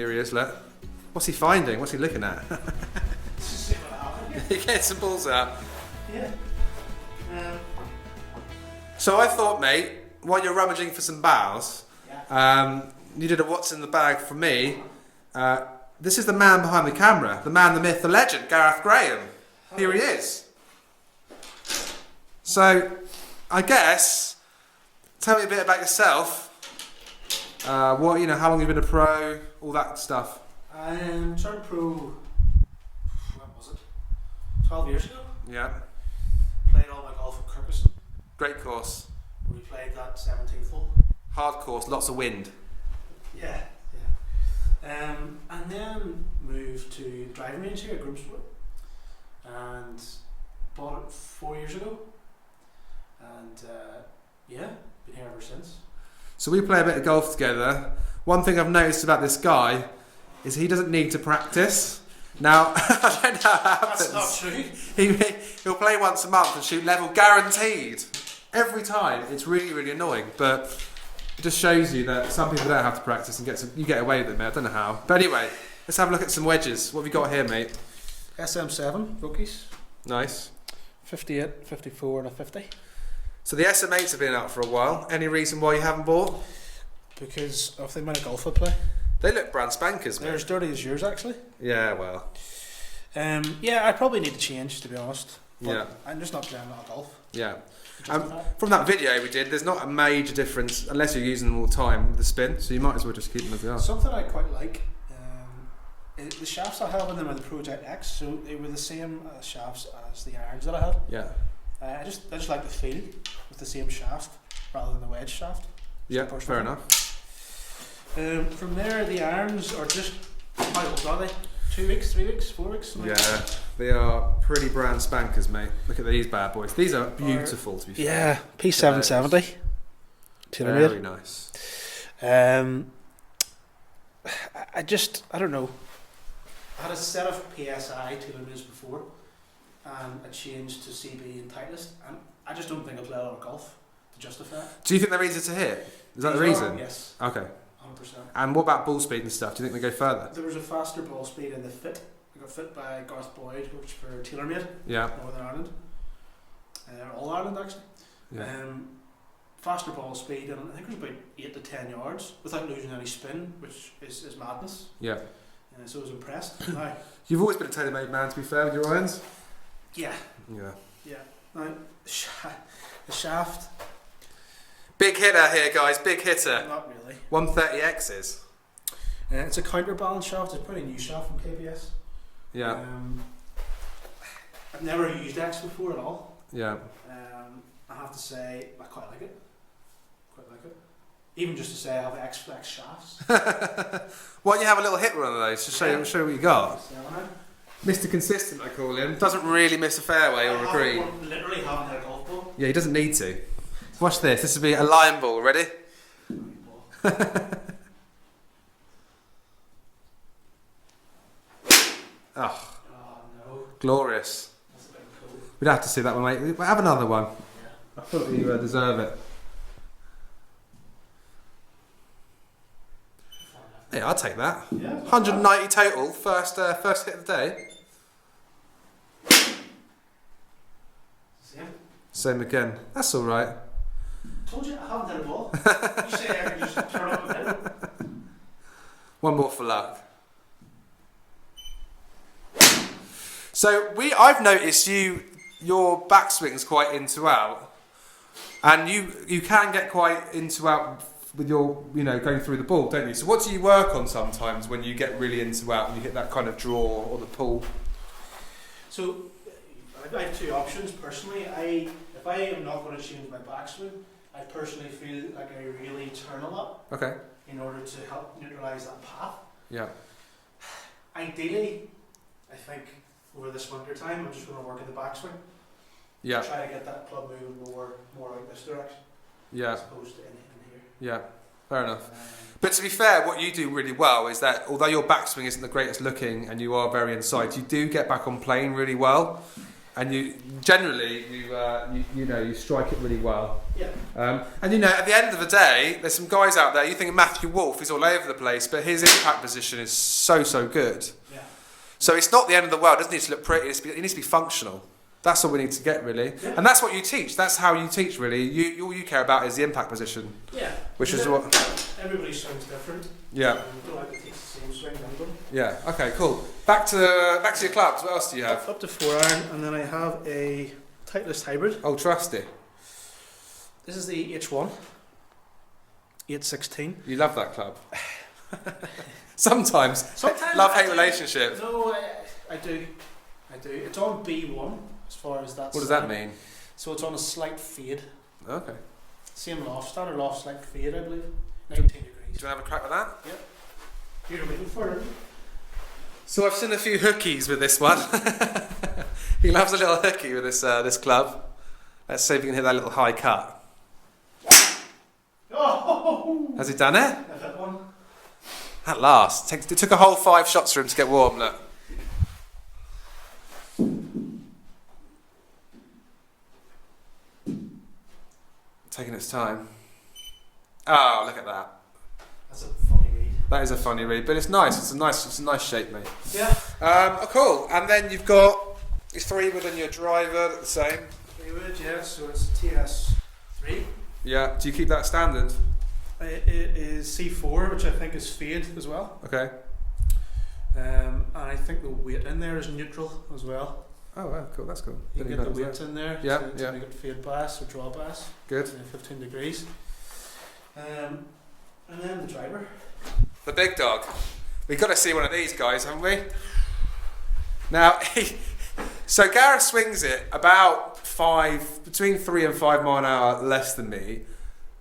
Here he is, look. What's he finding? What's he looking at? Let's just see what happens. He gets some balls out. Yeah. So I thought, mate, while you're rummaging for some bows, you did a what's in the bag for me. This is the man behind the camera, the man, the myth, the legend, Gareth Graham. Here he is. So, I guess, tell me a bit about yourself. How long have you been a pro, all that stuff. I turned pro, when was it? 12 years ago. Yeah. Played all my golf at Kirkuson. Great course. We played that 17th hole. Hard course, lots of wind. Yeah. And then moved to driving range here at Groomsport and bought it 4 years ago. And been here ever since. So we play a bit of golf together. One thing I've noticed about this guy is he doesn't need to practice. Now, I don't know how it happens. That's not true. He'll play once a month and shoot level guaranteed. Every time. It's really, really annoying. But it just shows you that some people don't have to practice and you get away with it, mate. I don't know how. But anyway, let's have a look at some wedges. What have you got here, mate? SM7 rookies. Nice. 58, 54 and a 50. So the SM8s have been out for a while. Any reason why you haven't bought? Because of the amount of golf I play. They look brand spankers, mate. They're as dirty as yours, actually. Yeah, well. I probably need to change, to be honest. Yeah. I'm just not playing a lot of golf. Yeah. From that video we did, there's not a major difference unless you're using them all the time with the spin, so you might as well just keep them as they are. Something I quite like, the shafts I have in them are the Project X, so they were the same shafts as the irons that I had. Yeah. I just like the feel with the same shaft rather than the wedge shaft. Yeah, fair enough. From there, the irons are just, how old are they? 2 weeks, 3 weeks, 4 weeks? Yeah, they are pretty brand spankers, mate. Look at these bad boys. These are beautiful, to be fair. Yeah, P770. Very nice. I don't know. I had a set of PSI TaylorMades before, and I changed to CB and Titleist, and I just don't think I play a lot of golf to justify it. Do you think they're easy to hit? Is that the These reason? are, yes. Okay. 100%. And what about ball speed and stuff? Do you think they go further? There was a faster ball speed in the fit. I got fit by Gareth Boyd, which for TaylorMade, Yeah. Northern Ireland. All Ireland, actually. Yeah. Faster ball speed, and I think it was about 8 to 10 yards without losing any spin, which is madness. Yeah. So I was impressed. Now, You've always been a tailor-made man, to be fair, with your irons. yeah. Yeah. Now, the shaft. Big hitter here, guys. Big hitter. Not really. 130Xs. It's a counterbalance shaft. It's a pretty new shaft from KBS. Yeah. I've never used X before at all. Yeah. I have to say, I quite like it. Even just to say I have X flex shafts. Why don't you have a little hit one of those to show you what you got? So, Mr. Consistent, I call him. Doesn't really miss a fairway or a green. Literally haven't hit a golf ball. Yeah, he doesn't need to. Watch this. This will be a line ball. Ready? Oh, no. glorious. That's a bit cool. We'd have to see that one, mate. Have another one. Yeah. I thought you deserve it. Yeah, I'll take that. Yeah. 190 total. First hit of the day. Same again. That's all right. Told you I haven't hit a ball. You say I can just turn up a bit. One more for luck. So I've noticed your backswing's quite into out, and you can get quite into out with your going through the ball, don't you? So what do you work on sometimes when you get really into out and you hit that kind of draw or the pull? So I have two options personally. If I am not going to change my backswing, I personally feel like I really turn a lot. Okay. In order to help neutralise that path. Yeah. Ideally, I think over this winter time, I'm just going to work in the backswing. Yeah. Try to get that club moving more like this direction. Yeah. As opposed to in here. Yeah. Fair enough. But to be fair, what you do really well is that although your backswing isn't the greatest looking and you are very inside, you do get back on plane really well. and you generally you strike it really well. Yeah. And at the end of the day, there's some guys out there. You think of Matthew Wolff, he's all over the place, but his impact position is so good. Yeah. So it's not the end of the world. It doesn't need to look pretty. It needs to be functional. That's all we need to get, really. Yeah. And that's what you teach. That's how you teach, really. All you care about is the impact position. Yeah. Which is what. Everybody swings different. Yeah. Don't like to teach the same swing, everybody. Yeah. Okay. Cool. Back to your clubs. What else do you have? Up to 4 iron, and then I have a Titleist hybrid. Oh, trusty. This is the H1 816. You love that club. Sometimes love-hate relationship. No, I do. It's on B1 as far as that's. What does that mean? So it's on a slight fade. Okay. Same loft, standard loft, slight fade, I believe. 19 degrees. Do you want to have a crack with that? Yep. You're waiting for it. So I've seen a few hookies with this one. He loves a little hooky with this club. Let's see if we can hit that little high cut. Oh! Has he done it? I've hit one. At last. It took a whole 5 shots for him to get warm, look. Taking its time. Oh, look at that. That's a funny read. That is a funny read, but it's nice. It's a nice shape, mate. Yeah. Cool. And then you've got your 3 wood and your driver, the same. 3 wood, yeah. So it's TS3. Yeah. Do you keep that standard? It is C4, which I think is fade as well. Okay. And I think the weight in there is neutral as well. Oh, wow, cool. That's cool. You can get the weight in there. Yeah, to make it fade bass or draw bass. Good. 15 degrees. And then the driver. The big dog. We've got to see one of these guys, haven't we? Now, so Gareth swings it about between 3 and 5 mile an hour less than me,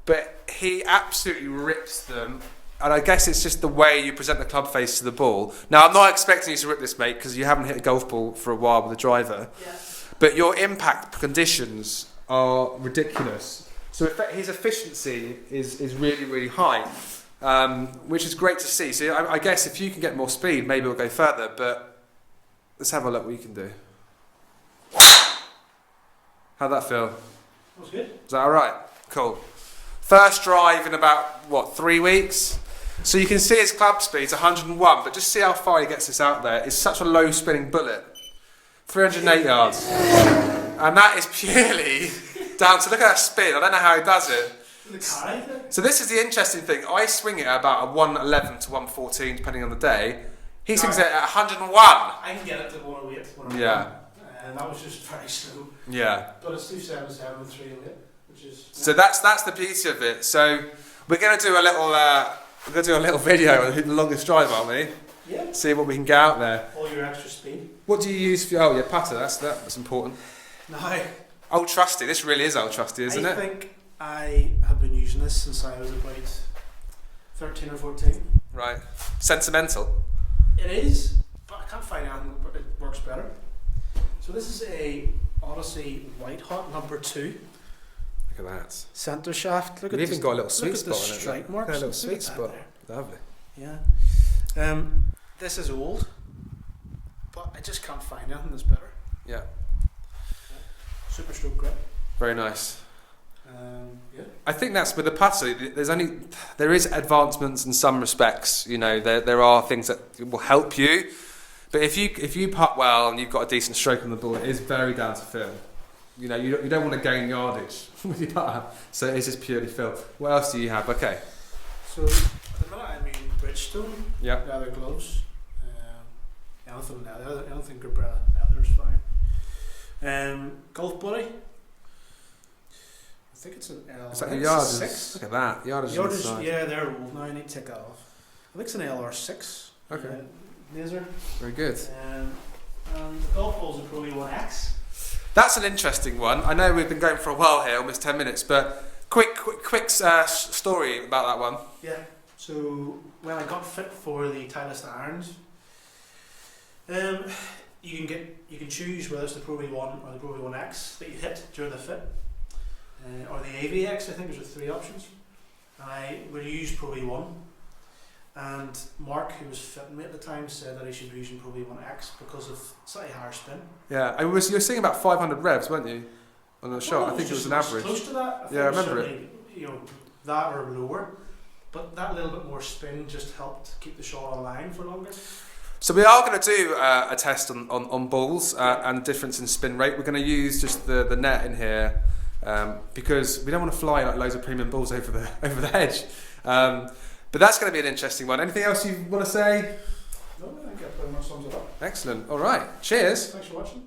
but he absolutely rips them. And I guess it's just the way you present the club face to the ball. Now, I'm not expecting you to rip this, mate, because you haven't hit a golf ball for a while with a driver. Yeah. But your impact conditions are ridiculous. So his efficiency is really, really high, which is great to see. So I guess if you can get more speed, maybe we'll go further. But let's have a look what you can do. How'd that feel? That was good. Is that all right? Cool. First drive in about, 3 weeks? So you can see his club speed's 101, but just see how far he gets this out there. It's such a low spinning bullet. 308 yards. And that is purely down to, look at that spin. I don't know how he does it. So this is the interesting thing. I swing it at about a 111 to 114, depending on the day. He swings it at 101. I can get it to 108 when I'm Yeah. And that was just very slow. Yeah. But it's 277 with 308, which is. So that's the beauty of it. So we're going to do a little video on the longest drive, aren't we? Yeah. See what we can get out there. All your extra speed. What do you use for your putter? That's important. No. Old Trusty. This really is Old Trusty, isn't it? I think I have been using this since I was about 13 or 14. Right. Sentimental. It is, but I can't find anything but it works better. So this is a Odyssey White Hot number 2. Look at that. Centre shaft. Look at You've even this, got a little sweet look spot at the on it. strike Look marks. at a little Look sweet at that spot. there. Lovely. Yeah. This is old, but I just can't find anything that's better. Yeah. Super stroke grip. Very nice. Yeah. I think that's with the putter. There is advancements in some respects. You know, there are things that will help you, but if you putt well and you've got a decent stroke on the ball, it is very down to feel. You know, you don't want to gain yardage with your putter, so it's just purely feel. What else do you have? Okay. So at the minute I'm using Bridgestone leather gloves. Anything grip leather is fine. Golf buddy. I think it's an L. Is that your yard? yardage? Look at that. Yardage. Yeah, they're old now. I need to take that off. I think it's an LR6. Okay. Laser. Very good. And the golf ball's a Pro E1X. That's an interesting one. I know we've been going for a while here, almost 10 minutes, but quick story about that one. Yeah. So when I got fit for the Titleist irons, you can choose whether it's the Pro E1 or the Pro E1X that you hit during the fit, or the AVX. I think there's 3 options. And I would use Pro E1, And Mark, who was fitting me at the time, said that I should be using Pro V1X because of slightly higher spin. Yeah, you were saying about 500 revs, weren't you, on the shot? I think it was an average. Close to that. Yeah, I remember it. You know, that or lower, but that little bit more spin just helped keep the shot on line for longer. So we are going to do a test on balls and the difference in spin rate. We're going to use just the net in here because we don't want to fly like loads of premium balls over the hedge. But that's going to be an interesting one. Anything else you want to say? No, I think that pretty much sums it up. Excellent. All right. Cheers. Thanks for watching.